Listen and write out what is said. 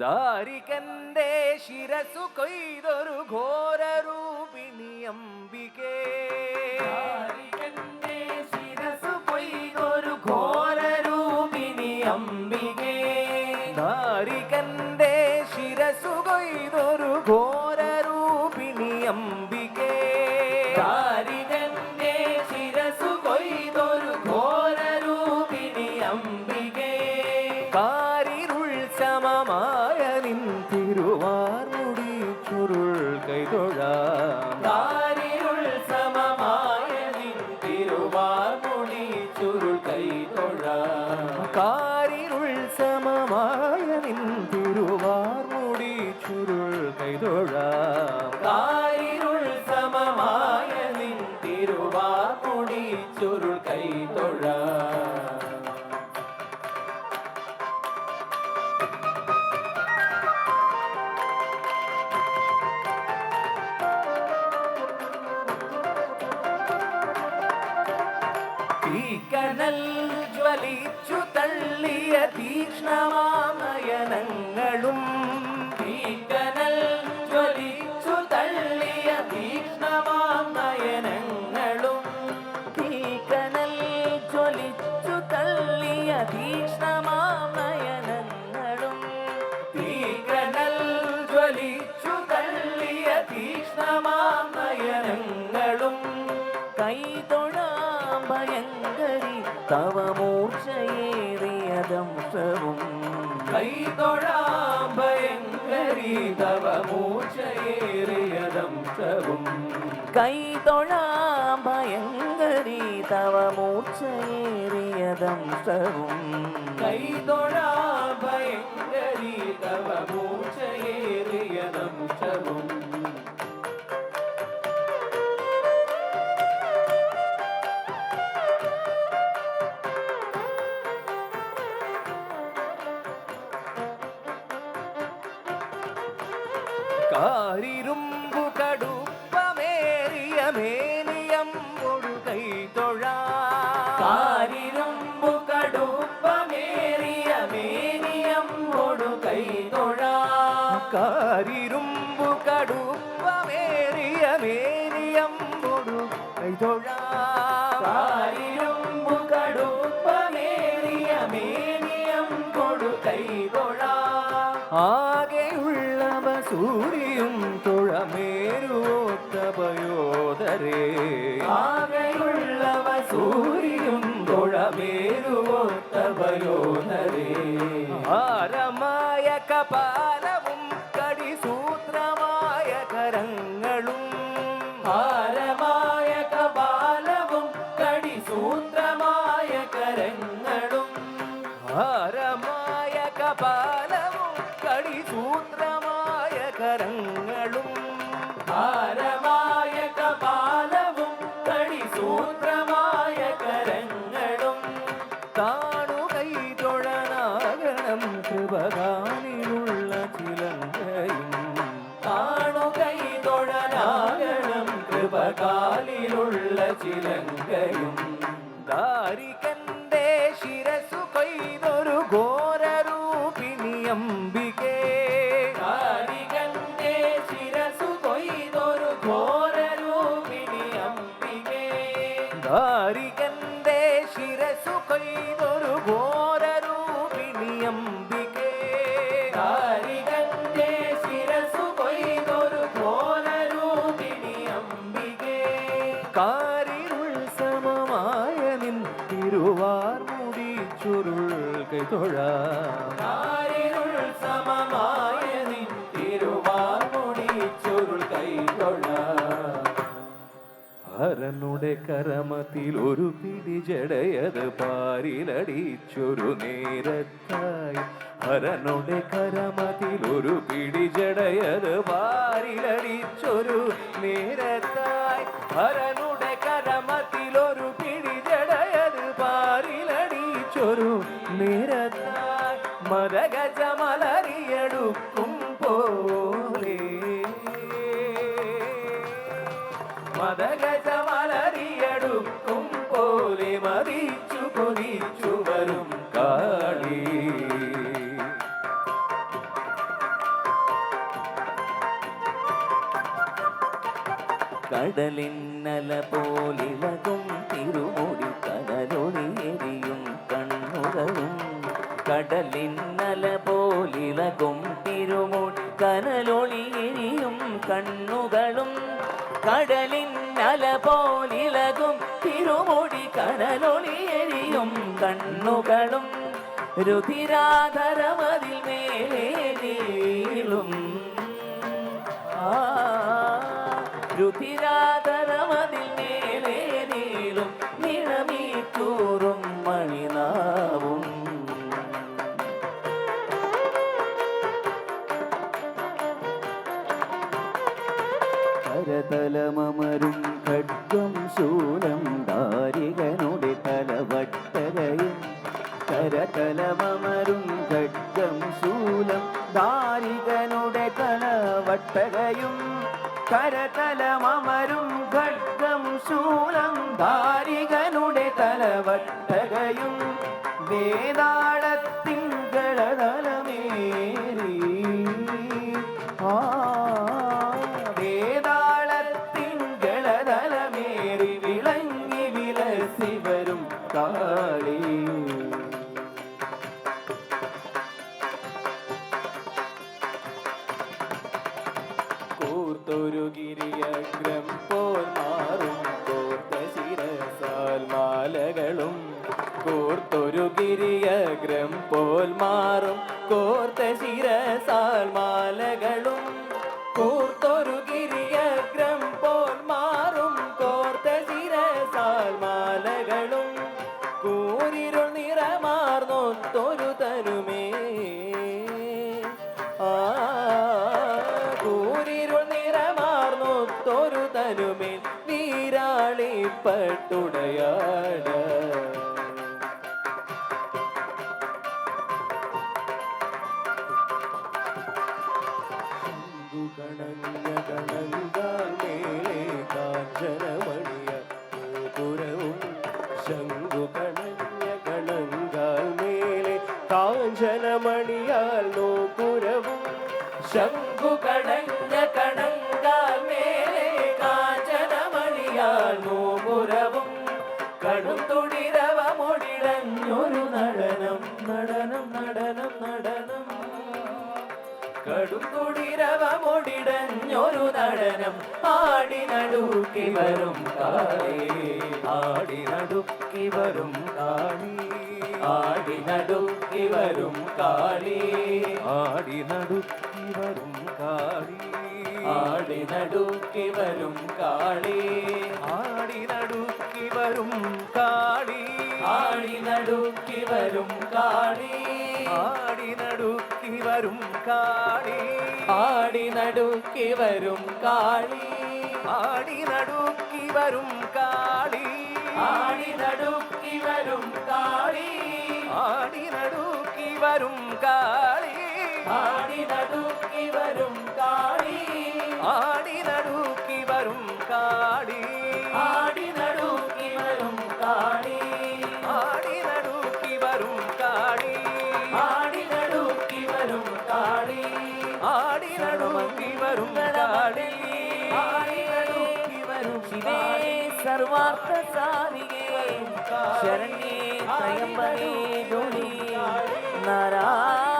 ദാരികന്റെ ശിരസു കൊയ്തൊരു ഘോരരൂപിണി അംബികേ. ദാരികന്റെ ശിരസു കൊയ്തൊരു ഘോരരൂപിണി അംബികേ. ദാരികന്റെ ശിരസു കൊയ്തൊരു ഘോരരൂപിണി അംബികേ. ദാരികന്റെ ശിരസു കൊയ്തൊരു ഘോരരൂപിണി അംബികേ. കാരിരുൾ സമമായ നിൻ തിരുവാർമുടി ചുരുൾ കൈതൊഴാം. കാരിരുൾ സമമായ നിൻ തിരുവാർമുടി ചുരുൾ കൈതൊഴാം. കാരിരുൾ സമമായ നിൻ തിരുവാർമുടി ചുരുൾ കൈതൊഴാം. കാരിരുൾ സമമായ നിൻ തിരുവാർമുടി ചുരുൾ കൈതൊഴാം. തീക്കനൽ ജ്വലിച്ചു തള്ളിയ തീക്ഷ്ണമാനയനങ്ങളും. തീക്കനൽ ജ്വലിച്ചു തള്ളിയ തീക്ഷ്ണമാനയനങ്ങളും. തീക്കനൽ ജ്വലിച്ചു തള്ളിയ തീക്ഷ്ണമാനയനങ്ങളും. തീക്കനൽ ജ്വലിച്ചു തള്ളിയ തീക്ഷ്ണമാനയനങ്ങളും. കൈതൊഴാം ഭയങ്കരി തവ മൂർച്ചയേറിയ ദംശവും. കൈതൊഴാം ഭയങ്കരി തവ മൂർച്ചയേറിയ ദംശവും. കൈതൊഴാം ഭയങ്കരി തവ മൂർച്ചയേറിയ ദംശവും. കൈതൊഴാം ഭയങ്കരി തവ മൂർച്ചയേറിയ ദംശവും. കാരിരുമ്പു കടുപ്പമേറിയ മേനിയമ്പൊടു കൈതൊഴാം. കാരിരുമ്പു കടുപ്പമേറിയ മേനിയമ്പൊടു കൈതൊഴാം. കാരിരുമ്പു കടുപ്പമേറിയ മേനിയമ്പൊടു കൈതൊഴാം. കാരിരുമ്പു കടുപ്പമേറിയ മേനിയമ്പൊടു കൈതൊഴാം. ആകെയുള്ളവ സൂര്യയും തുഴമേരുവോത്ത പയോധരേ. ആകെയുള്ളവ സൂര്യനും തുഴമേരുവോത്ത പയോധരേ. ഭാരമായ കപാലവും കടിസൂത്രമായ കരങ്ങളും. ഭാരമായ കപാലവും കടിസൂത്രമായ കരങ്ങളും. ഭാരമായ കപാലവും കടിസൂത്രമായ കരങ്ങളും. ഭാരമായ കപാലവും കടിസൂത്രമായ കരങ്ങളും. താണുകൈ തൊഴനാകണം കൃപകാനിലുള്ള ചിലങ്കയും. കാണുകൈ തൊഴനാകണം കൃപകാലിലുള്ള ചിലങ്കയും. ദാരികന്റെ ശിരസു കൊയ്തൊരു ഘോരരൂപിണി അംബികേ. ദാരികന്റെ ശിരസു കൊയ്തൊരു ഘോരരൂപിണി അംബികേ. ദാരികന്റെ ശിരസു കൊയ്തൊരു ഘോരരൂപിണി അംബികേ. ദാരികന്റെ ശിരസു കൊയ്തൊരു ഘോരരൂപിണി അംബികേ. കാരിരുൾ സമമായ നിൻ തിരുവാർമുടി ചുരുൾ കൈതൊഴാം. കാരിരുൾ സമമായ നിൻ തിരുവാർമുടി ചുരുൾ കൈതൊഴാം. ഹരനുടെ കരമത്തിൽ ഒരു പിടി ജടയത് പാരിലടിച്ചൊരു നേരത്തായി. ഹരനുടെ കരമത്തിൽ ഒരു പിടി ജടയത് പാരിലടിച്ചൊരു നേരത്തായി. ഹരനുടെ കരമത്തിൽ ഒരു പിടി ജടയത് പാരിലടിച്ചൊരു നേരത്തായി. മരഗജമലരിയെടുക്കും പോലെ മദഗജമലരിയെടുക്കും പോലെ മതിച്ചു കൊതിച്ചു വരും കാളി. കടലിന്നല പോലിളകും തിരുമുടി കനലൊളി എരിയും കണ്ണുകളും കടലിന്നല പോലിളകും തിരുമുടി കനലൊളി എരിയും കണ്ണുകളും കടലിന്നല പോലിളകും തിരുമുടി കനലൊളി എരിയും കണ്ണുകളും രുധിരാധരമതിൽ മേലേ നീളും രുധിരാധരമതിൽ മേലേ നീളും നിഴമീറ്റൂറും മണിനാവും കരതലമരും ഖഡ്ഗം ശൂലം ദാരികനുടെ തലവട്ടകയും കരതലമരും ഖഡ്ഗം ശൂലം ദാരികനുടെ തലവട്ടകയും കരതലമരും ഖഡ്ഗം ശൂലം ദാരികനുടെ തലവട്ടകയും വേതാളത്തിങ്കളതലമേറി വേതാളത്തിങ്കളതലമേറി വിളങ്ങി വിലസി വരും കാളി കൂർത്തൊരു ഗിരിയഗ്രം പോൽ മാറും കോർത്ത ശിരസാൽ മാലകളും കൂർത്തൊരു ഗിരിയഗ്രം പോൽ മാറും കോർത്ത ശിരസാൽ മാലകളും കൂർത്തൊരു ഗിരിയഗ്രം പോൽ മാറും കോർത്ത ശിരസാൽ മാലകളും കൂരിരുൾ നിറമാർന്നൊത്തൊരു തരുമേ കൂരിരുൾ നിറമാർന്നൊത്തൊരു തരുമേൽ നീരാളിപ്പട്ടുടയാട കാഞ്ചനമണിയാൽ നോപുരവും ശംഖു കടഞ്ഞ കണങ്കാൽ മേലെ കാഞ്ചനമണിയാൽ നോപുരവും കടും തുടിരവമൊടിടഞ്ഞൊരു നടനം നടനം നടനം നടനം കടും തുടിരവമൊടിടഞ്ഞൊരു നടനം ആടി നടുക്കി വരും കാളി ആടി നടുക്കി വരും കാളി ആടി നടുക്കി വരും കാളി ആടി നടുക്കി വരും കാളി ആടി നടുക്കി വരും കാളി ആടി നടുക്കി വരും കാളി ആടി നടുക്കി വരും കാളി ആടി നടുക്കി വരും കാളി ആടി നടുക്കി വരും കാളി ആടി നടുക്കി വരും കാളി ആടി നടുക്കി വരും കാളി ആടി നടുക്കി വരും കാളി ആടി നടുക്കി വരും കാളി ആടി നടുക്കി വരും കാളി ആടി നടുക്കി വരും കാളി ആടി നടുക്കി വരും കാളി ആടി നടുക്കി വരും കാളി ആടി നടുക്കി വരും കാളി ആടി നടുക്കി വരും ശിവേ സർവാർത്ഥ സാരികേ ശരണ്യേ ത്രയംബകേ ഗൗരി നാരായണ